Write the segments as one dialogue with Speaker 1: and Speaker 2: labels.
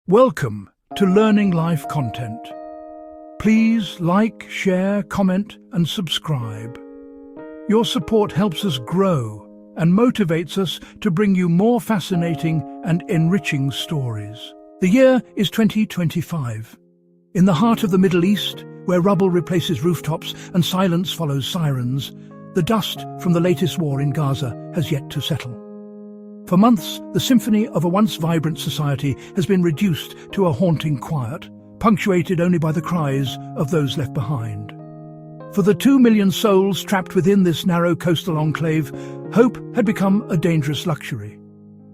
Speaker 1: Welcome to Learning Life Content. Please like, share, comment, and subscribe. Your support helps us grow and motivates us to bring you more fascinating and enriching stories. The year is 2025. In the heart of the Middle East, where rubble replaces rooftops and silence follows sirens, the dust from the latest war in Gaza has yet to settle. For months, the symphony of a once vibrant society has been reduced to a haunting quiet, punctuated only by the cries of those left behind. For the 2 million souls trapped within this narrow coastal enclave, hope had become a dangerous luxury.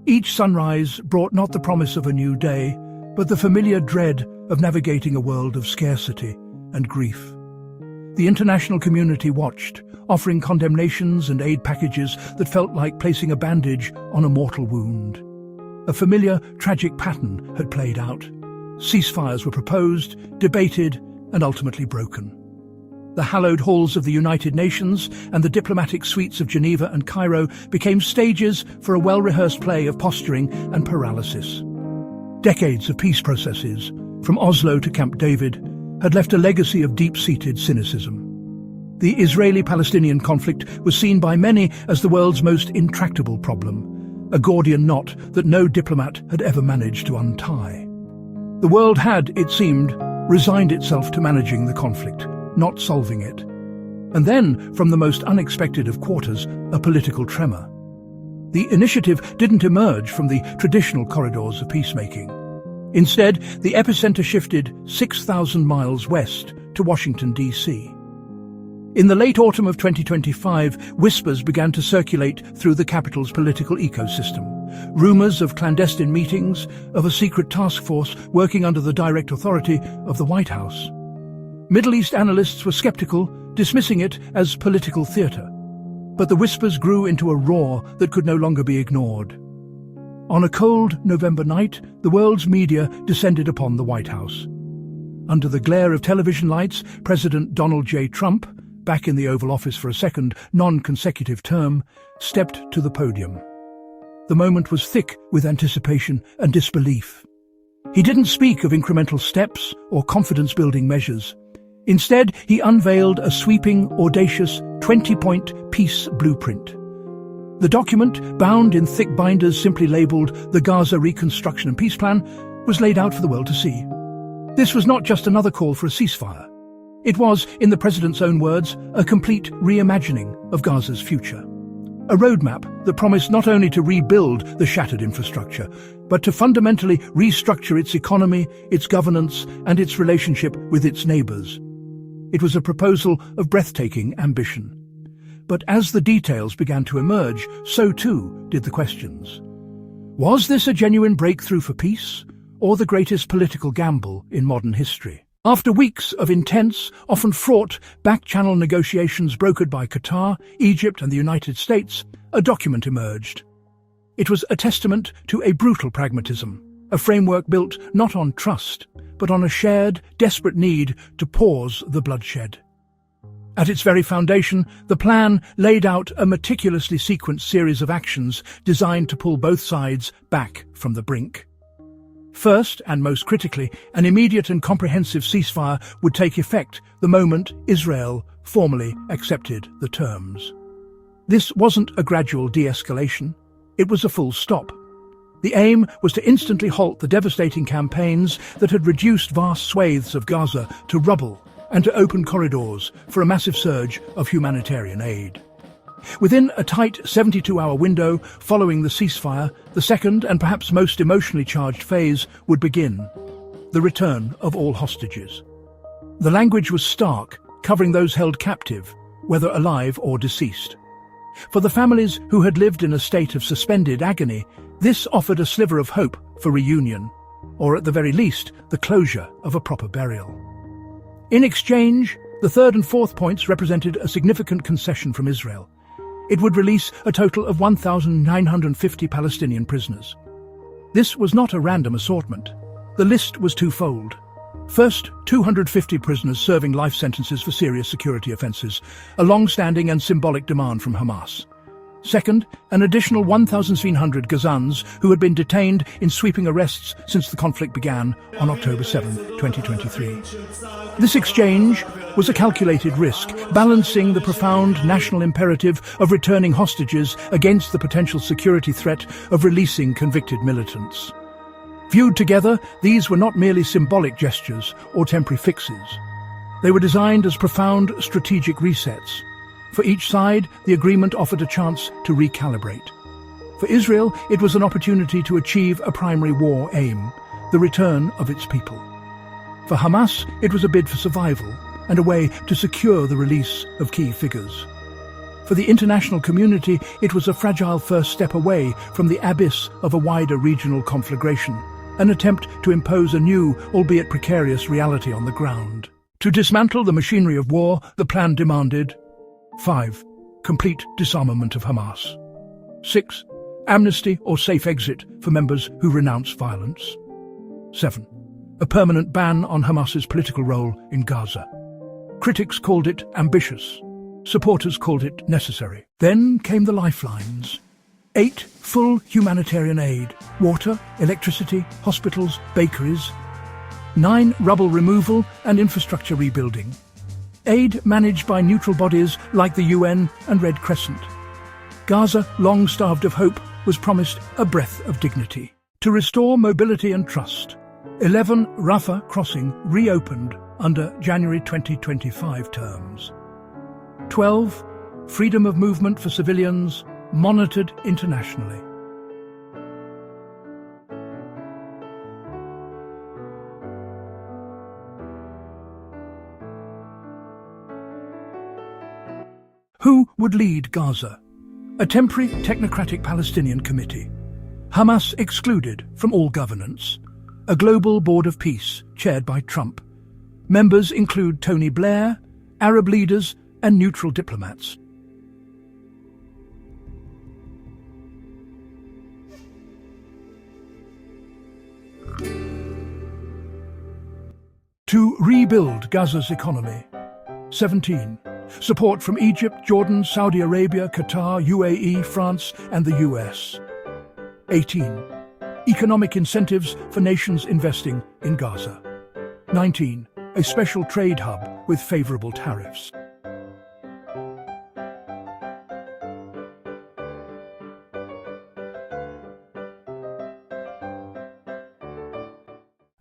Speaker 1: Each sunrise brought not the promise of a new day, but the familiar dread of navigating a world of scarcity and grief. The international community watched, offering condemnations and aid packages that felt like placing a bandage on a mortal wound. A familiar, tragic pattern had played out. Ceasefires were proposed, debated, and ultimately broken. The hallowed halls of the United Nations and the diplomatic suites of Geneva and Cairo became stages for a well-rehearsed play of posturing and paralysis. Decades of peace processes, from Oslo to Camp David, had left a legacy of deep-seated cynicism. The Israeli-Palestinian conflict was seen by many as the world's most intractable problem, a Gordian knot that no diplomat had ever managed to untie. The world had, it seemed, resigned itself to managing the conflict, not solving it. And then, from the most unexpected of quarters, a political tremor. The initiative didn't emerge from the traditional corridors of peacemaking. Instead, the epicenter shifted 6,000 miles west to Washington, D.C. In the late autumn of 2025, whispers began to circulate through the capital's political ecosystem. Rumors of clandestine meetings, of a secret task force working under the direct authority of the White House. Middle East analysts were skeptical, dismissing it as political theater. But the whispers grew into a roar that could no longer be ignored. On a cold November night, the world's media descended upon the White House. Under the glare of television lights, President Donald J. Trump, back in the Oval Office for a second, non-consecutive term, stepped to the podium. The moment was thick with anticipation and disbelief. He didn't speak of incremental steps or confidence-building measures. Instead, he unveiled a sweeping, audacious, 20-point peace blueprint. The document, bound in thick binders simply labelled the Gaza Reconstruction and Peace Plan, was laid out for the world to see. This was not just another call for a ceasefire. It was, in the president's own words, a complete reimagining of Gaza's future. A roadmap that promised not only to rebuild the shattered infrastructure, but to fundamentally restructure its economy, its governance, and its relationship with its neighbours. It was a proposal of breathtaking ambition. But as the details began to emerge, so too did the questions. Was this a genuine breakthrough for peace, or the greatest political gamble in modern history? After weeks of intense, often fraught, back-channel negotiations brokered by Qatar, Egypt and the United States, a document emerged. It was a testament to a brutal pragmatism, a framework built not on trust, but on a shared, desperate need to pause the bloodshed. At its very foundation, the plan laid out a meticulously sequenced series of actions designed to pull both sides back from the brink. First, and most critically, an immediate and comprehensive ceasefire would take effect the moment Israel formally accepted the terms. This wasn't a gradual de-escalation, it was a full stop. The aim was to instantly halt the devastating campaigns that had reduced vast swathes of Gaza to rubble and to open corridors for a massive surge of humanitarian aid. Within a tight 72-hour window following the ceasefire, the second and perhaps most emotionally charged phase would begin: the return of all hostages. The language was stark, covering those held captive, whether alive or deceased. For the families who had lived in a state of suspended agony, this offered a sliver of hope for reunion, or at the very least, the closure of a proper burial. In exchange, the third and fourth points represented a significant concession from Israel. It would release a total of 1,950 Palestinian prisoners. This was not a random assortment. The list was twofold. First, 250 prisoners serving life sentences for serious security offences, a long-standing and symbolic demand from Hamas. Second, an additional 1,300 Gazans who had been detained in sweeping arrests since the conflict began on October 7, 2023. This exchange was a calculated risk, balancing the profound national imperative of returning hostages against the potential security threat of releasing convicted militants. Viewed together, these were not merely symbolic gestures or temporary fixes. They were designed as profound strategic resets. For each side, the agreement offered a chance to recalibrate. For Israel, it was an opportunity to achieve a primary war aim, the return of its people. For Hamas, it was a bid for survival and a way to secure the release of key figures. For the international community, it was a fragile first step away from the abyss of a wider regional conflagration, an attempt to impose a new, albeit precarious, reality on the ground. To dismantle the machinery of war, the plan demanded 5. Complete disarmament of Hamas. 6. Amnesty or safe exit for members who renounce violence. 7. A permanent ban on Hamas's political role in Gaza. Critics called it ambitious. Supporters called it necessary. Then came the lifelines. 8. Full humanitarian aid. Water, electricity, hospitals, bakeries. 9. Rubble removal and infrastructure rebuilding. Aid managed by neutral bodies like the UN and Red Crescent. Gaza, long starved of hope, was promised a breath of dignity. To restore mobility and trust, 11 Rafah crossing reopened under January 2025 terms. 12 Freedom of movement for civilians monitored internationally. Who would lead Gaza? A temporary technocratic Palestinian committee. Hamas excluded from all governance. A global board of peace chaired by Trump. Members include Tony Blair, Arab leaders, and neutral diplomats. To rebuild Gaza's economy. 17. Support from Egypt, Jordan, Saudi Arabia, Qatar, UAE, France, and the US. 18. Economic incentives for nations investing in Gaza. 19. A special trade hub with favorable tariffs.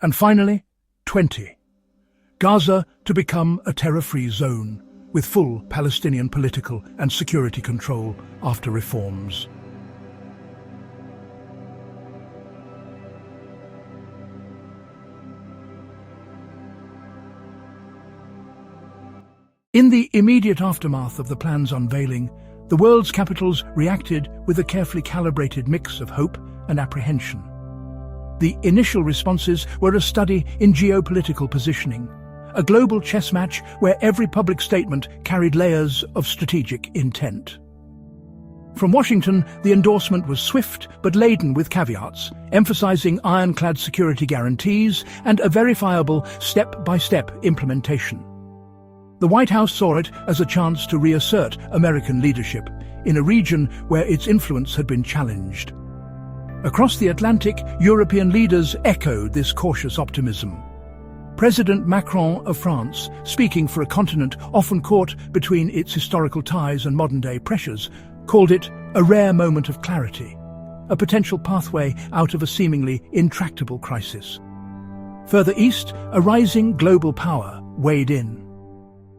Speaker 1: And finally, 20. Gaza to become a terror-free zone, with full Palestinian political and security control after reforms. In the immediate aftermath of the plan's unveiling, the world's capitals reacted with a carefully calibrated mix of hope and apprehension. The initial responses were a study in geopolitical positioning, a global chess match where every public statement carried layers of strategic intent. From Washington, the endorsement was swift but laden with caveats, emphasizing ironclad security guarantees and a verifiable step-by-step implementation. The White House saw it as a chance to reassert American leadership in a region where its influence had been challenged. Across the Atlantic, European leaders echoed this cautious optimism. President Macron of France, speaking for a continent often caught between its historical ties and modern-day pressures, called it a rare moment of clarity, a potential pathway out of a seemingly intractable crisis. Further east, a rising global power weighed in.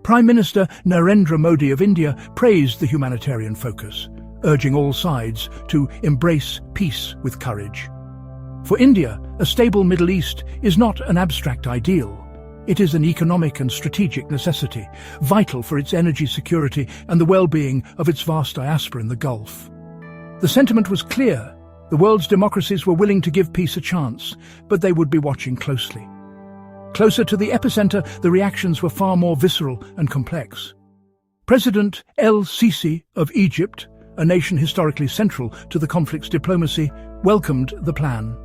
Speaker 1: Prime Minister Narendra Modi of India praised the humanitarian focus, urging all sides to embrace peace with courage. For India, a stable Middle East is not an abstract ideal. It is an economic and strategic necessity, vital for its energy security and the well-being of its vast diaspora in the Gulf. The sentiment was clear. The world's democracies were willing to give peace a chance, but they would be watching closely. Closer to the epicenter, the reactions were far more visceral and complex. President El-Sisi of Egypt, a nation historically central to the conflict's diplomacy, welcomed the plan.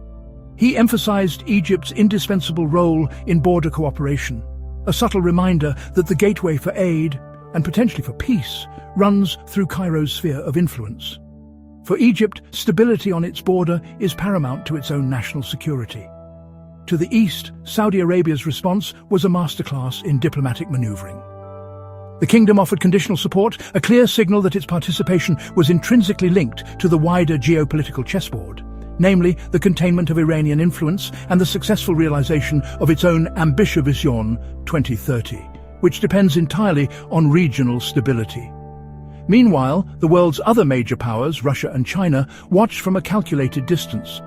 Speaker 1: He emphasized Egypt's indispensable role in border cooperation, a subtle reminder that the gateway for aid, and potentially for peace, runs through Cairo's sphere of influence. For Egypt, stability on its border is paramount to its own national security. To the east, Saudi Arabia's response was a masterclass in diplomatic maneuvering. The kingdom offered conditional support, a clear signal that its participation was intrinsically linked to the wider geopolitical chessboard, namely the containment of Iranian influence and the successful realization of its own ambitious Vision 2030, which depends entirely on regional stability. Meanwhile, the world's other major powers, Russia and China, watched from a calculated distance.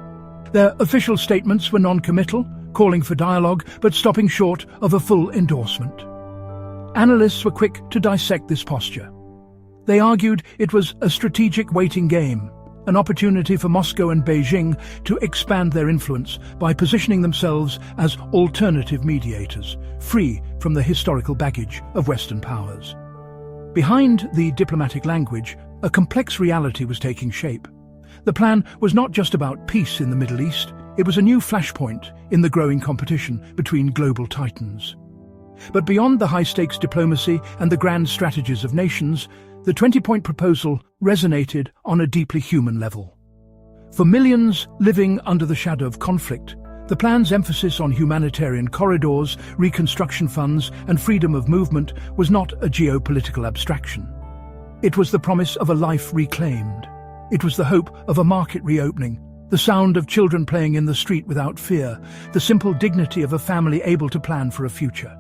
Speaker 1: Their official statements were non-committal, calling for dialogue but stopping short of a full endorsement. Analysts were quick to dissect this posture. They argued it was a strategic waiting game, an opportunity for Moscow and Beijing to expand their influence by positioning themselves as alternative mediators, free from the historical baggage of Western powers. Behind the diplomatic language, a complex reality was taking shape. The plan was not just about peace in the Middle East, it was a new flashpoint in the growing competition between global titans. But beyond the high-stakes diplomacy and the grand strategies of nations, the 20-point proposal resonated on a deeply human level. For millions living under the shadow of conflict, the plan's emphasis on humanitarian corridors, reconstruction funds, and freedom of movement was not a geopolitical abstraction. It was the promise of a life reclaimed. It was the hope of a market reopening, the sound of children playing in the street without fear, the simple dignity of a family able to plan for a future.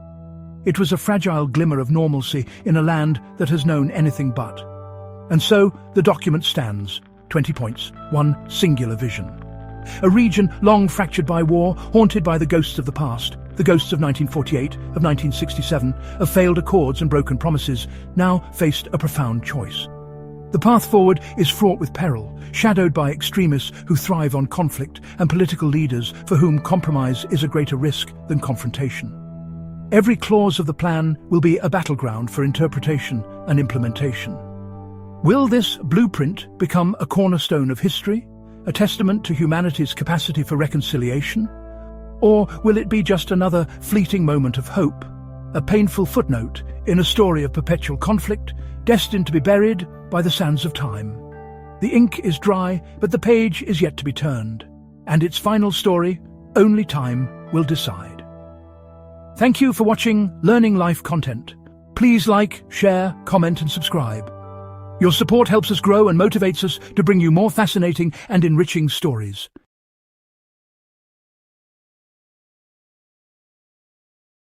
Speaker 1: It was a fragile glimmer of normalcy in a land that has known anything but. And so, the document stands, 20 points, one singular vision. A region long fractured by war, haunted by the ghosts of the past, the ghosts of 1948, of 1967, of failed accords and broken promises, now faced a profound choice. The path forward is fraught with peril, shadowed by extremists who thrive on conflict and political leaders for whom compromise is a greater risk than confrontation. Every clause of the plan will be a battleground for interpretation and implementation. Will this blueprint become a cornerstone of history, a testament to humanity's capacity for reconciliation? Or will it be just another fleeting moment of hope, a painful footnote in a story of perpetual conflict, destined to be buried by the sands of time? The ink is dry, but the page is yet to be turned, and its final story, only time will decide. Thank you for watching Learning Life content. Please like, share, comment and subscribe. Your support helps us grow and motivates us to bring you more fascinating and enriching stories.